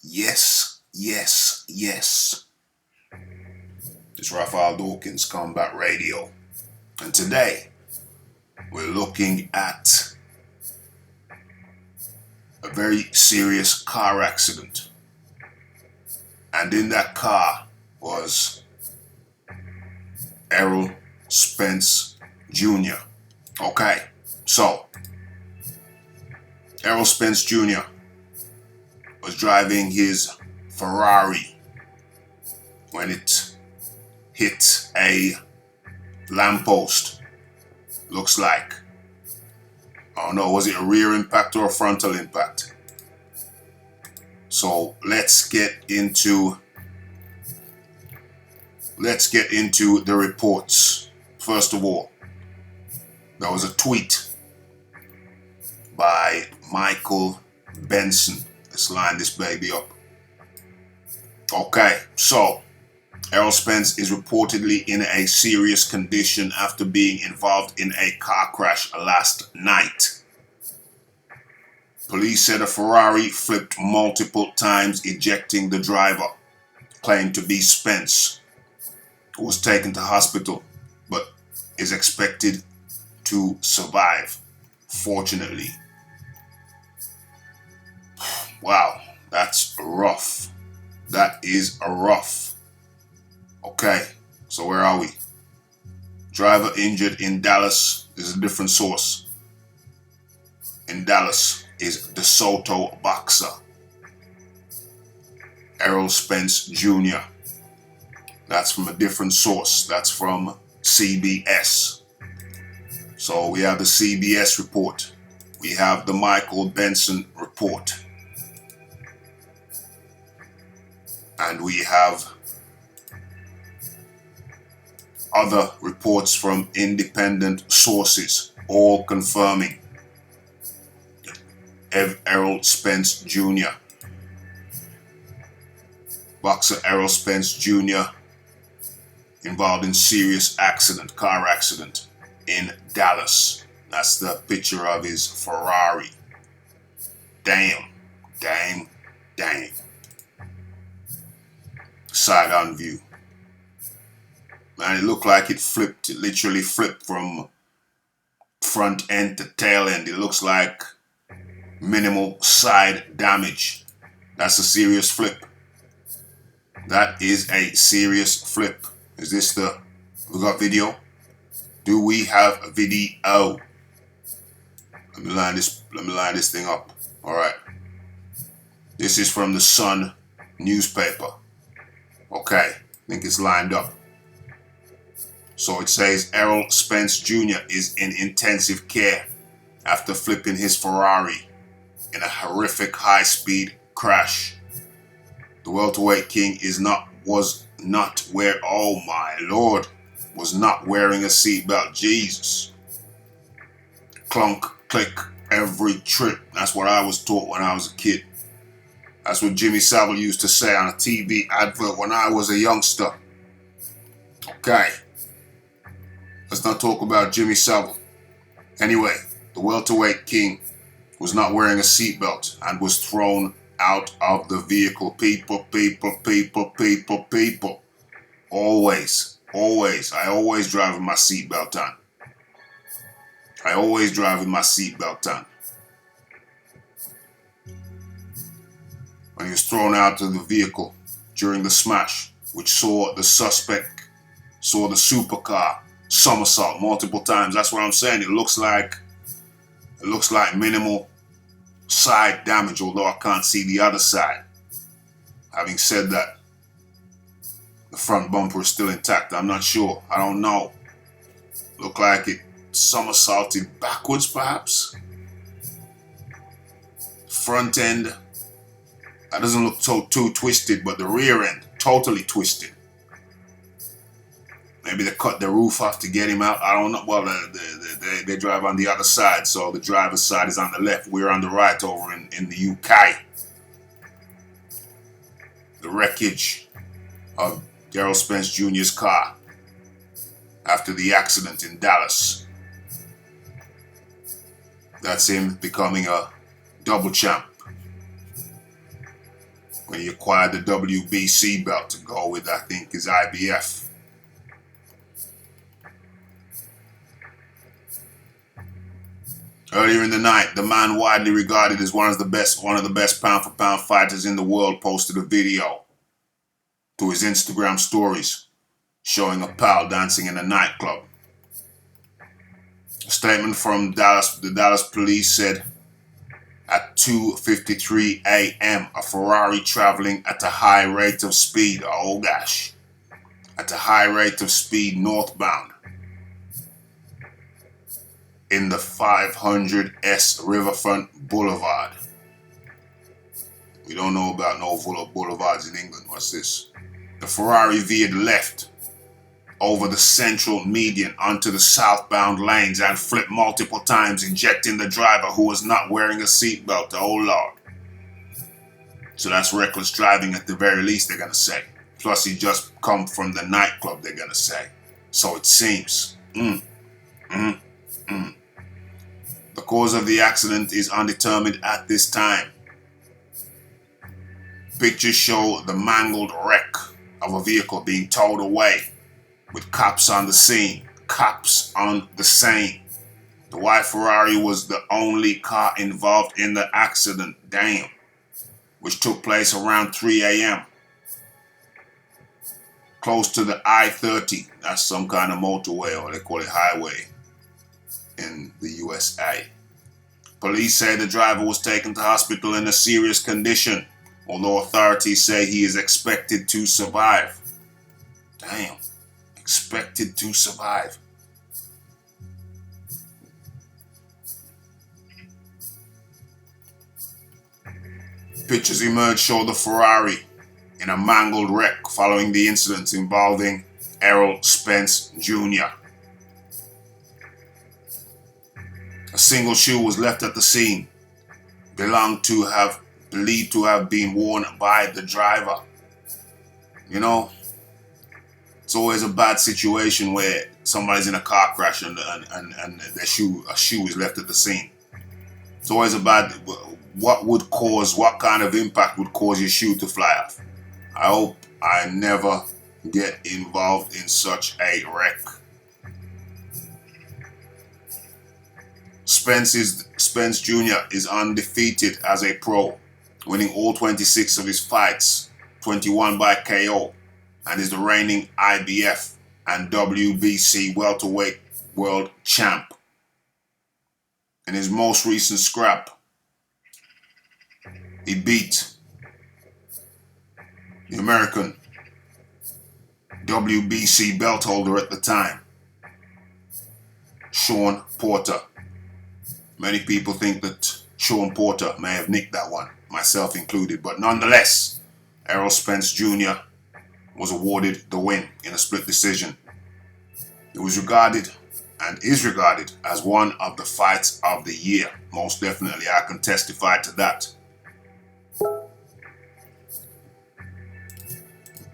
Yes, yes, yes. It's Raphael Dawkins Combat Radio. And today we're looking at a very serious car accident. And in that car was Errol Spence Jr. Okay, so Errol Spence Jr. was driving his Ferrari when it hit a lamppost. Looks like. I don't know, was it a rear impact or a frontal impact? So let's get into the reports. First of all, there was a tweet by Michael Benson. Let's line this baby up. Okay, so Errol Spence is reportedly in a serious condition after being involved in a car crash last night. Police said a Ferrari flipped multiple times, ejecting the driver, claimed to be Spence, who was taken to hospital but is expected to survive, fortunately. Wow, that's rough. That is a rough. Okay, so where are we? Driver injured in Dallas is a different source. In Dallas is DeSoto boxer Errol Spence Jr. That's from a different source. That's from CBS. So we have the CBS report. We have the Michael Benson report. And we have other reports from independent sources, all confirming Errol Spence Jr. Boxer Errol Spence Jr. involved in serious accident, car accident in Dallas. That's the picture of his Ferrari. Damn. Side on view. Man, it looked like it flipped. It literally flipped from front end to tail end. It looks like minimal side damage. That's a serious flip. That is a serious flip. Is this we got video? Do we have a video? Let me line this thing up. All right. This is from the Sun newspaper. Okay, I think it's lined up. So it says Errol Spence Jr. is in intensive care after flipping his Ferrari in a horrific high-speed crash. The welterweight king was not wearing a seatbelt. Jesus. Clunk, click, every trip. That's what I was taught when I was a kid. That's what Jimmy Savile used to say on a TV advert when I was a youngster. Okay. Let's not talk about Jimmy Savile. Anyway, the welterweight king was not wearing a seatbelt and was thrown out of the vehicle. People. Always. I always drive with my seatbelt on. When he was thrown out of the vehicle during the smash, which saw the supercar somersault multiple times. That's what I'm saying. It looks like minimal side damage, although I can't see the other side. Having said that, the front bumper is still intact. I'm not sure. I don't know. Look like it somersaulted backwards, perhaps. Front end, that doesn't look too twisted, but the rear end, totally twisted. Maybe they cut the roof off to get him out. I don't know. Well, they drive on the other side, so the driver's side is on the left. We're on the right over in the UK. The wreckage of Errol Spence Jr.'s car after the accident in Dallas. That's him becoming a double champ. when he acquired the WBC belt to go with, I think, his IBF. Earlier in the night, the man widely regarded as one of the best pound-for-pound fighters in the world posted a video to his Instagram stories showing a pal dancing in a nightclub. A statement from the Dallas police said, at 2:53 a.m., a Ferrari traveling at a high rate of speed, oh gosh, at a high rate of speed northbound in the 500S Riverfront Boulevard. We don't know about no boulevards in England. What's this? The Ferrari veered left over the central median onto the southbound lanes and flipped multiple times, ejecting the driver who was not wearing a seatbelt. Oh Lord. So that's reckless driving at the very least, they're going to say. Plus he just come from the nightclub, they're going to say. So it seems. The cause of the accident is undetermined at this time. Pictures show the mangled wreck of a vehicle being towed away with cops on the scene. Cops on the scene. The white Ferrari was the only car involved in the accident. Damn. Which took place around 3 a.m. close to the I-30. That's some kind of motorway, or they call it highway in the USA. Police say the driver was taken to hospital in a serious condition, although authorities say he is expected to survive. Damn. Expected to survive. Pictures emerged show the Ferrari in a mangled wreck following the incident involving Errol Spence Jr. A single shoe was left at the scene, believed to have been worn by the driver. You know, it's always a bad situation where somebody's in a car crash and a shoe is left at the scene. It's always a bad. What kind of impact would cause your shoe to fly off? I hope I never get involved in such a wreck. Spence Jr. is undefeated as a pro, winning all 26 of his fights, 21 by KO, and is the reigning IBF and WBC welterweight world champ. In his most recent scrap, he beat the American WBC belt holder at the time, Sean Porter. Many people think that Sean Porter may have nicked that one, myself included, but nonetheless, Errol Spence Jr. was awarded the win in a split decision. It was regarded and is regarded as one of the fights of the year. Most definitely, I can testify to that.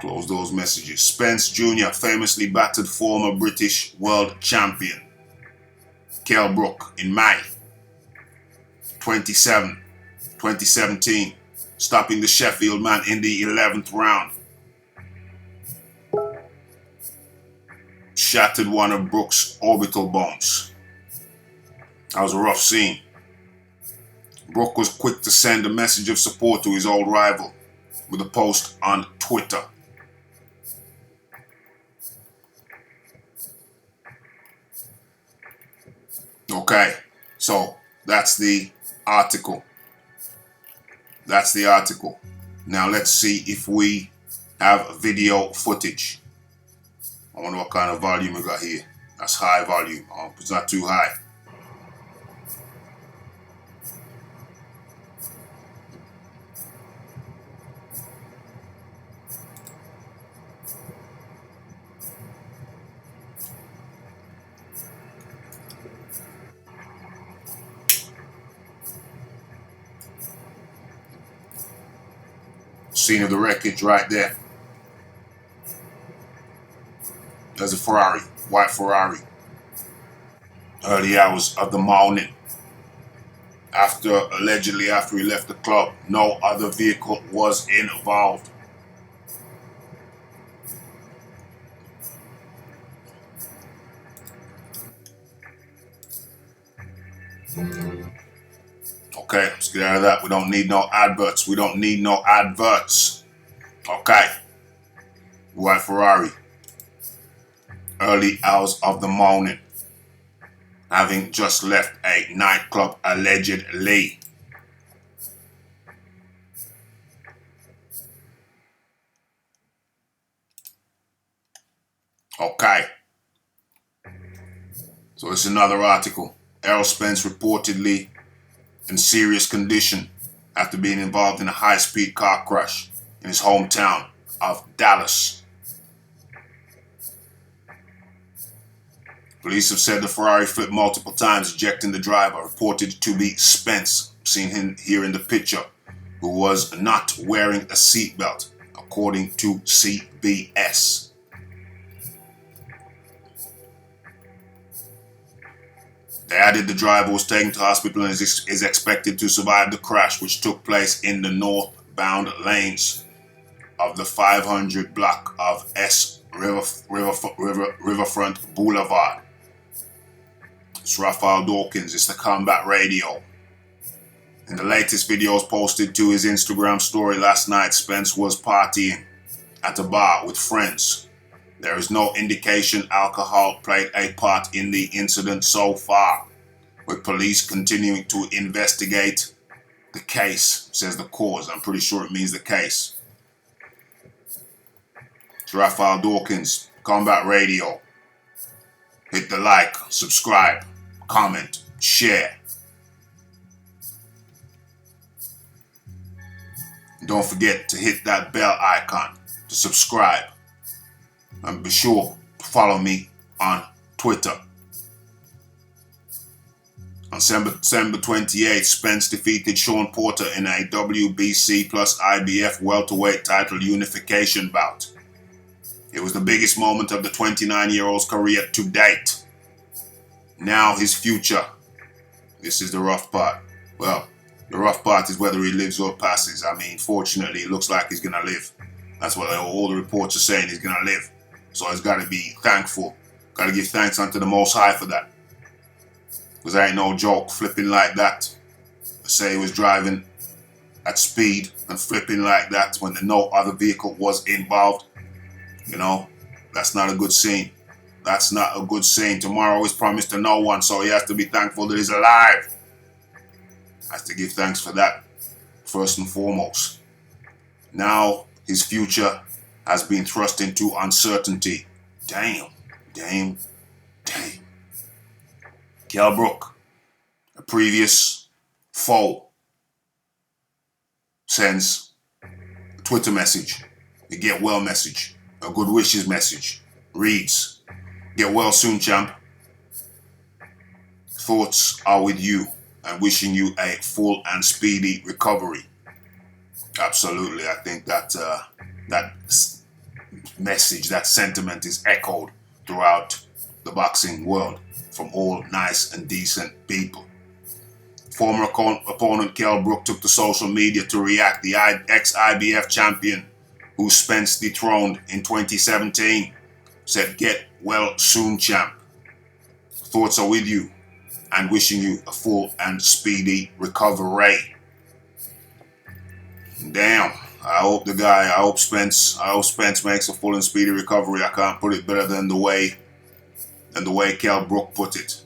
Close those messages. Spence Jr. famously battered former British world champion Kell Brook in May 2017, stopping the Sheffield man in the 11th round. Shattered one of Brook's orbital bones. That was a rough scene. Brook was quick to send a message of support to his old rival with a post on Twitter. Okay, so that's the article. Now let's see if we have video footage. I wonder what kind of volume we got here. That's high volume. It's not too high. Scene of the wreckage right there. There's a Ferrari, white Ferrari. Early hours of the morning. allegedly after he left the club. No other vehicle was involved. Okay, let's get out of that. We don't need no adverts. We don't need no adverts. Okay. White Ferrari. Early hours of the morning. Having just left a nightclub allegedly. Okay. So it's another article. Errol Spence reportedly in serious condition after being involved in a high-speed car crash in his hometown of Dallas. Police have said the Ferrari flipped multiple times, ejecting the driver, reported to be Spence, seen him here in the picture, who was not wearing a seatbelt, according to CBS. They added the driver was taken to hospital and is expected to survive the crash, which took place in the northbound lanes of the 500 block of Riverfront Boulevard. It's Raphael Dawkins. It's the Combat Radio. In the latest videos posted to his Instagram story last night, Spence was partying at a bar with friends. There is no indication alcohol played a part in the incident so far, with police continuing to investigate the case, says the cause. I'm pretty sure it means the case. It's Raphael Dawkins, Combat Radio. Hit the like, subscribe, comment, share. Don't forget to hit that bell icon to subscribe. And be sure to follow me on Twitter. On December 28th, Spence defeated Sean Porter in a WBC plus IBF welterweight title unification bout. It was the biggest moment of the 29-year-old's career to date. Now his future. This is the rough part. Well, the rough part is whether he lives or passes. I mean, fortunately, it looks like he's going to live. That's what all the reports are saying, he's going to live. So he's got to be thankful. Got to give thanks unto the Most High for that. Because there ain't no joke flipping like that. Say he was driving at speed and flipping like that when no other vehicle was involved. You know, that's not a good scene. That's not a good scene. Tomorrow is promised to no one, so he has to be thankful that he's alive. Has to give thanks for that, first and foremost. Now, his future has been thrust into uncertainty. Damn. Kell Brook, a previous foe, sends a Twitter message, a get well message, a good wishes message. Reads, "Get well soon, champ. Thoughts are with you and wishing you a full and speedy recovery." Absolutely, I think that that message, that sentiment is echoed throughout the boxing world from all nice and decent people. Former opponent Kell Brook took to social media to react. The ex-IBF champion, who Spence dethroned in 2017, said, "Get well soon, champ. Thoughts are with you and wishing you a full and speedy recovery." Damn. I hope Spence makes a full and speedy recovery. I can't put it better than the way Kell Brook put it.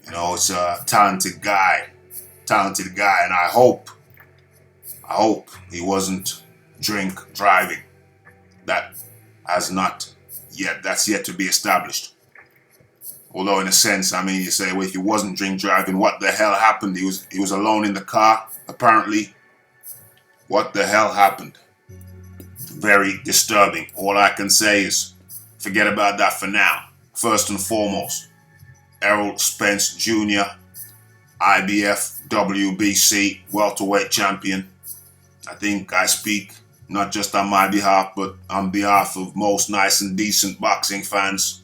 You know, it's a talented guy, and I hope he wasn't drink driving. That's yet to be established. Although in a sense, I mean, you say, well, if he wasn't drink driving, what the hell happened? He was alone in the car, apparently. What the hell happened? Very disturbing. All I can say is, forget about that for now. First and foremost, Errol Spence Jr., IBF WBC welterweight champion. I think I speak not just on my behalf, but on behalf of most nice and decent boxing fans.